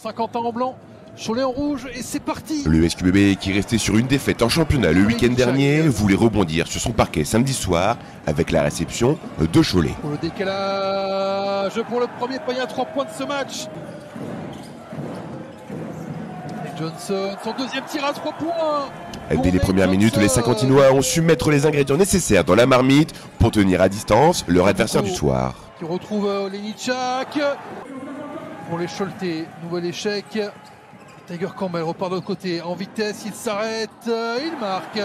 Saint-Quentin en blanc, Cholet en rouge et c'est parti. Le SQBB, qui restait sur une défaite en championnat le week-end dernier, voulait rebondir sur son parquet samedi soir avec la réception de Cholet. Pour le décalage, pour le premier panier à 3 points de ce match. Et Johnson, son deuxième tir à 3 points. Dès les premières minutes, les Saint-Quentinois ont su mettre les ingrédients nécessaires dans la marmite pour tenir à distance leur adversaire du soir. Qui retrouve Olejniczak. Pour les Choletais, nouvel échec. Tiger Campbell repart de l'autre côté, en vitesse, il s'arrête, il marque.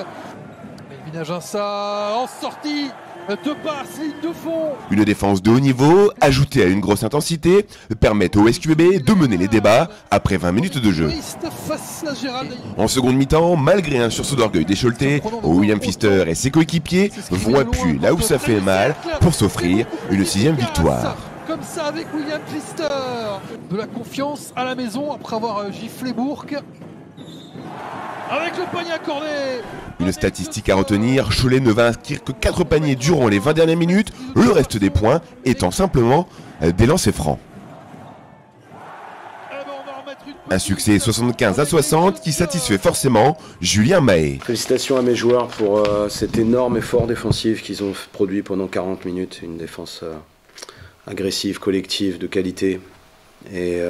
Melvin Aginsa en sortie de passe, ligne de fond. Une défense de haut niveau, ajoutée à une grosse intensité, permet au SQBB de mener les débats après 20 minutes de jeu. En seconde mi-temps, malgré un sursaut d'orgueil des Choletais, William Pfister et ses coéquipiers vont appuyer là où ça fait mal pour s'offrir une 6e victoire. Comme ça avec William Pfister. De la confiance à la maison après avoir giflé Bourg. Avec le panier accordé. Une statistique à retenir, Cholet ne va inscrire que 4 paniers durant les 20 dernières minutes, le reste des points étant simplement des lancers francs. Un succès 75-60 qui satisfait forcément Julien Mahé. Félicitations à mes joueurs pour cet énorme effort défensif qu'ils ont produit pendant 40 minutes. Une défense agressive, collective, de qualité. Et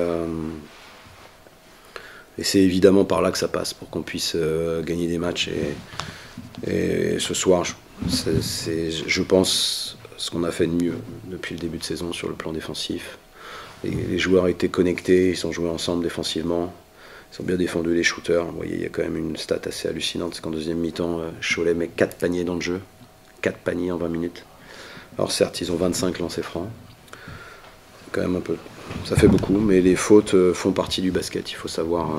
c'est évidemment par là que ça passe pour qu'on puisse gagner des matchs. Et ce soir, je pense, ce qu'on a fait de mieux depuis le début de saison sur le plan défensif. Les joueurs étaient connectés, ils ont joué ensemble défensivement. Ils ont bien défendu les shooters. Vous voyez, il y a quand même une stat assez hallucinante. C'est qu'en deuxième mi-temps, Cholet met 4 paniers dans le jeu. 4 paniers en 20 minutes. Alors certes, ils ont 25 lancers francs. Quand même un peu. Ça fait beaucoup, mais les fautes font partie du basket. Il faut savoir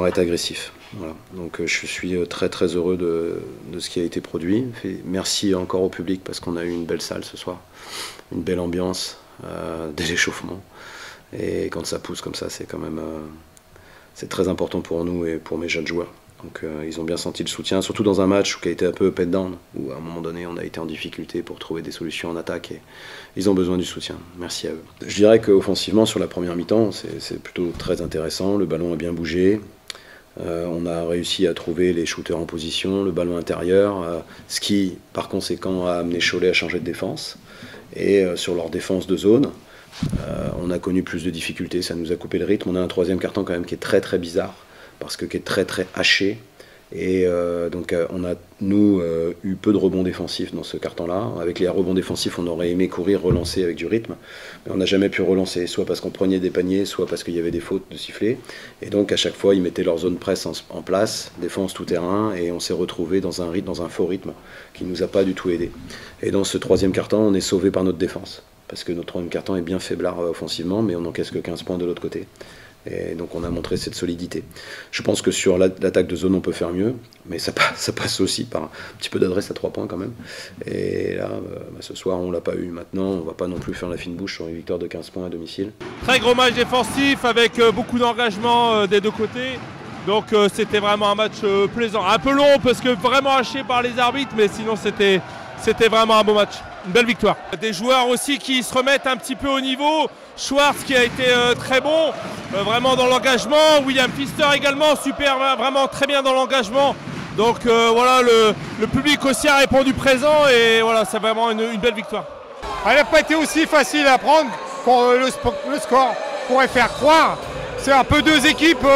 être agressif. Voilà. Donc je suis très très heureux de ce qui a été produit. Merci encore au public parce qu'on a eu une belle salle ce soir, une belle ambiance, dès l'échauffement. Et quand ça pousse comme ça, c'est quand même c'est très important pour nous et pour mes jeunes joueurs. Donc ils ont bien senti le soutien, surtout dans un match qui a été un peu up and down, où à un moment donné on a été en difficulté pour trouver des solutions en attaque et ils ont besoin du soutien. Merci à eux. Je dirais qu'offensivement sur la première mi-temps c'est plutôt très intéressant, le ballon a bien bougé, on a réussi à trouver les shooters en position, le ballon intérieur, ce qui par conséquent a amené Cholet à changer de défense et sur leur défense de zone. On a connu plus de difficultés, ça nous a coupé le rythme, on a un troisième quart-temps quand même qui est très très bizarre. Parce que qui est très très haché et donc on a nous eu peu de rebonds défensifs dans ce carton-là. Avec les rebonds défensifs, on aurait aimé courir, relancer avec du rythme, mais on n'a jamais pu relancer, soit parce qu'on prenait des paniers, soit parce qu'il y avait des fautes de sifflets. Et donc à chaque fois, ils mettaient leur zone presse en place, défense tout terrain, et on s'est retrouvé dans un rythme, dans un faux rythme qui nous a pas du tout aidé. Et dans ce troisième carton, on est sauvé par notre défense, parce que notre troisième carton est bien faiblard offensivement, mais on n'encaisse que 15 points de l'autre côté. Et donc on a montré cette solidité. Je pense que sur l'attaque de zone on peut faire mieux, mais ça passe aussi par un petit peu d'adresse à 3 points quand même. Et là, ce soir on l'a pas eu. Maintenant on va pas non plus faire la fine bouche sur une victoire de 15 points à domicile. Très gros match défensif avec beaucoup d'engagement des deux côtés. Donc c'était vraiment un match plaisant. Un peu long parce que vraiment haché par les arbitres, mais sinon c'était vraiment un beau match. Une belle victoire. Des joueurs aussi qui se remettent un petit peu au niveau. Schwartz qui a été très bon, vraiment dans l'engagement. William Pfister également, super, vraiment très bien dans l'engagement. Donc voilà, le public aussi a répondu présent et voilà, c'est vraiment une belle victoire. Elle n'a pas été aussi facile à prendre quand le score pourrait faire croire. C'est un peu deux équipes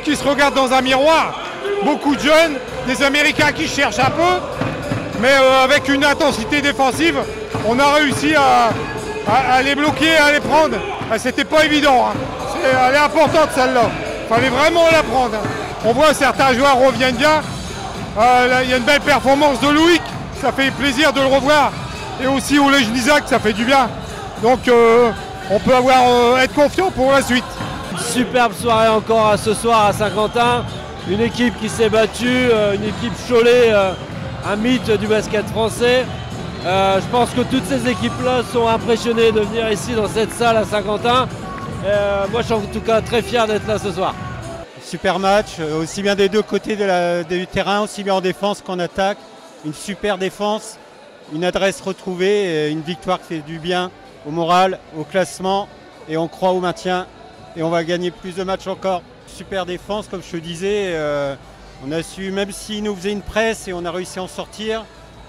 qui se regardent dans un miroir. Beaucoup de jeunes, des Américains qui cherchent un peu, mais avec une intensité défensive, on a réussi à les bloquer, à les prendre. C'était pas évident, hein. Elle est importante celle-là. Il fallait vraiment la prendre. On voit certains joueurs reviennent bien. Il y a une belle performance de Loïc, ça fait plaisir de le revoir. Et aussi Olejniczak, ça fait du bien. Donc on peut être confiant pour la suite. Une superbe soirée encore ce soir à Saint-Quentin. Une équipe qui s'est battue, une équipe Cholet, un mythe du basket français. Je pense que toutes ces équipes-là sont impressionnées de venir ici dans cette salle à Saint-Quentin. Moi, je suis en tout cas très fier d'être là ce soir. Super match, aussi bien des deux côtés du terrain, aussi bien en défense qu'en attaque. Une super défense, une adresse retrouvée, une victoire qui fait du bien au moral, au classement et on croit au maintien et on va gagner plus de matchs encore. Super défense, comme je te disais. On a su, même s'ils nous faisaient une presse, et on a réussi à en sortir.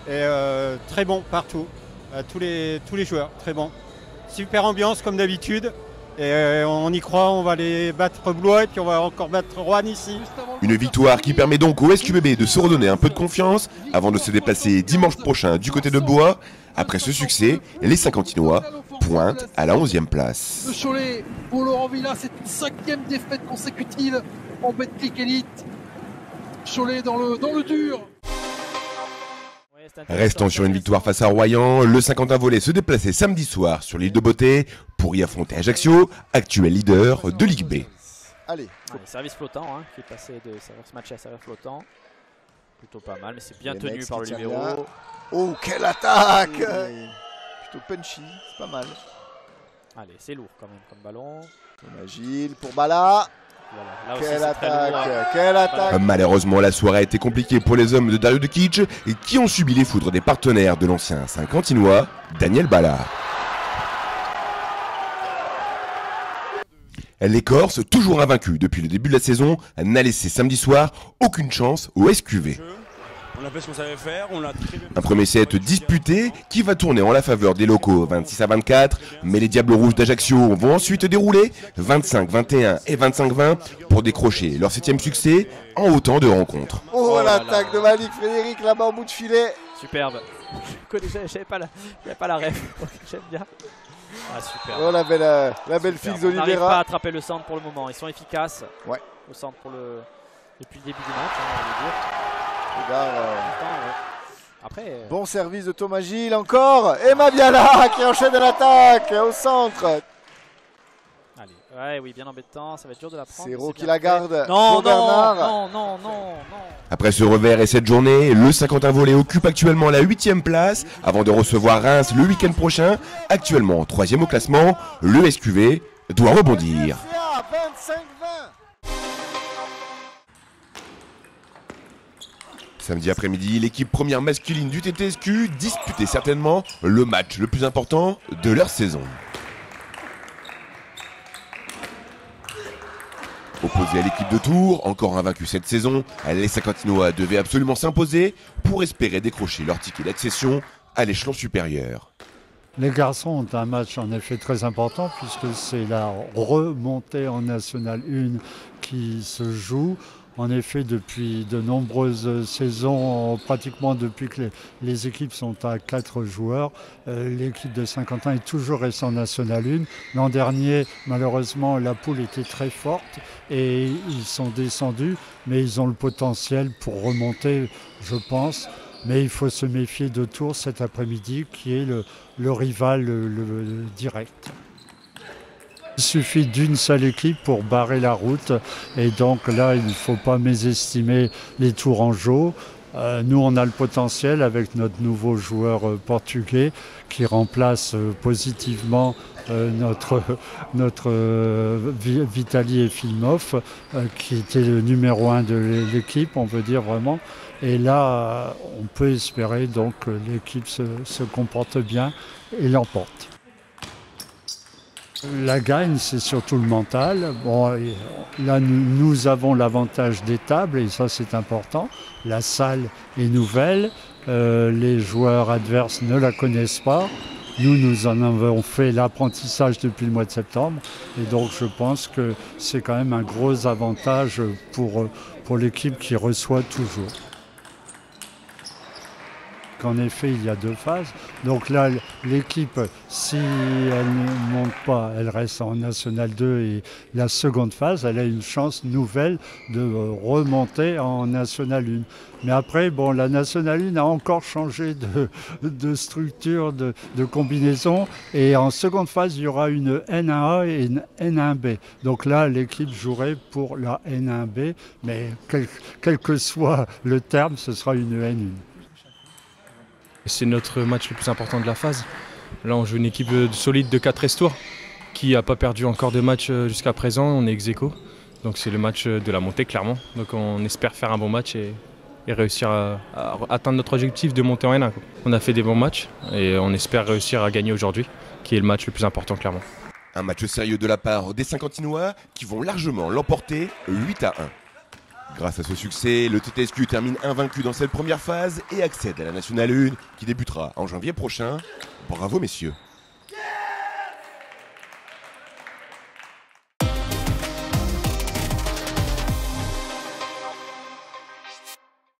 Et très bon partout. Tous les joueurs, très bon. Super ambiance comme d'habitude. Et on y croit, on va aller battre Blois et puis on va encore battre Roanne ici. Une victoire qui permet donc au SQBB de se redonner un peu de confiance avant de se déplacer dimanche prochain du côté de Blois. Après ce succès, les Saint-Quentinois pointent à la 11e place. Le Cholet pour Laurent Villa, c'est une 5e défaite consécutive en Betclic Elite. Cholet dans le dur. Restant sur une victoire face à Royan, le Saint-Quentin Volley se déplaçait samedi soir sur l'île de Beauté pour y affronter Ajaccio, actuel leader de Ligue B. Allez, service flottant, hein, qui est passé de ce match à service flottant. Plutôt pas mal, mais c'est bien tenu par le libéro. Oh, quelle attaque! Plutôt punchy, c'est pas mal. Allez, c'est lourd quand même comme ballon. Agile pour Bala. Voilà, quelle attaque! Malheureusement, la soirée a été compliquée pour les hommes de Dario Dekic qui ont subi les foudres des partenaires de l'ancien Saint-Quentinois, Daniel Bala. L'Écorce, toujours invaincu depuis le début de la saison, n'a laissé samedi soir aucune chance au SQV. On a fait ce qu'on savait faire, un premier set disputé qui va tourner en la faveur des locaux 26-24, mais les Diables Rouges d'Ajaccio vont ensuite dérouler 25-21 et 25-20 pour décrocher leur 7e succès en autant de rencontres. Oh, l'attaque de Malik Frédéric là-bas au bout de filet. Superbe. J'avais pas la ref, j'aime bien. Ah, super. Oh, la belle fixe d'Olivera. On n'arrive pas à attraper le centre pour le moment, ils sont efficaces. Ouais. Au centre depuis le début du match, on va le dire. Après, bon service de Thomas Gilles encore. Et Mabiala qui enchaîne l'attaque au centre. Allez, oui, bien embêtant, ça va être dur de la prendre. C'est Ro qui la garde. Non. Après ce revers et cette journée, le Saint-Quentin Volley occupe actuellement la 8e place avant de recevoir Reims le week-end prochain. Actuellement 3e au classement, le SQV doit rebondir. 25-20. Samedi après-midi, l'équipe première masculine du TTSQ disputait certainement le match le plus important de leur saison. Opposé à l'équipe de Tours, encore invaincue cette saison, les Saint-Quentinois devaient absolument s'imposer pour espérer décrocher leur ticket d'accession à l'échelon supérieur. Les garçons ont un match en effet très important puisque c'est la remontée en National 1 qui se joue. En effet, depuis de nombreuses saisons, pratiquement depuis que les équipes sont à 4 joueurs, l'équipe de Saint-Quentin est toujours restée en National 1. L'an dernier, malheureusement, la poule était très forte et ils sont descendus, mais ils ont le potentiel pour remonter, je pense. Mais il faut se méfier de Tours cet après-midi, qui est le rival le direct. Il suffit d'une seule équipe pour barrer la route et donc là il ne faut pas mésestimer les Tourangeaux. Nous on a le potentiel avec notre nouveau joueur portugais qui remplace positivement notre Vitali Efimov qui était le numéro 1 de l'équipe, on veut dire vraiment. Et là on peut espérer donc que l'équipe se comporte bien et l'emporte. La gagne, c'est surtout le mental. Bon, là, nous avons l'avantage des tables et ça, c'est important. La salle est nouvelle. Les joueurs adverses ne la connaissent pas. Nous en avons fait l'apprentissage depuis le mois de septembre. Et donc, je pense que c'est quand même un gros avantage pour l'équipe qui reçoit toujours. qu'en effet il y a deux phases. Donc là l'équipe, si elle ne monte pas, elle reste en National 2 et la seconde phase, elle a une chance nouvelle de remonter en National 1. Mais après, bon, la National 1 a encore changé de structure, de combinaison. Et en seconde phase, il y aura une N1A et une N1B. Donc là, l'équipe jouerait pour la N1B. Mais quel que soit le terme, ce sera une N1. C'est notre match le plus important de la phase. Là, on joue une équipe solide de 4 Estours qui n'a pas perdu encore de match jusqu'à présent. On est ex-aequo. Donc c'est le match de la montée, clairement. Donc on espère faire un bon match et réussir à atteindre notre objectif de monter en N1. On a fait des bons matchs et on espère réussir à gagner aujourd'hui, qui est le match le plus important, clairement. Un match sérieux de la part des Saint-Quentinois qui vont largement l'emporter 8-1. Grâce à ce succès, le TTSQ termine invaincu dans cette première phase et accède à la Nationale 1 qui débutera en janvier prochain. Bravo messieurs.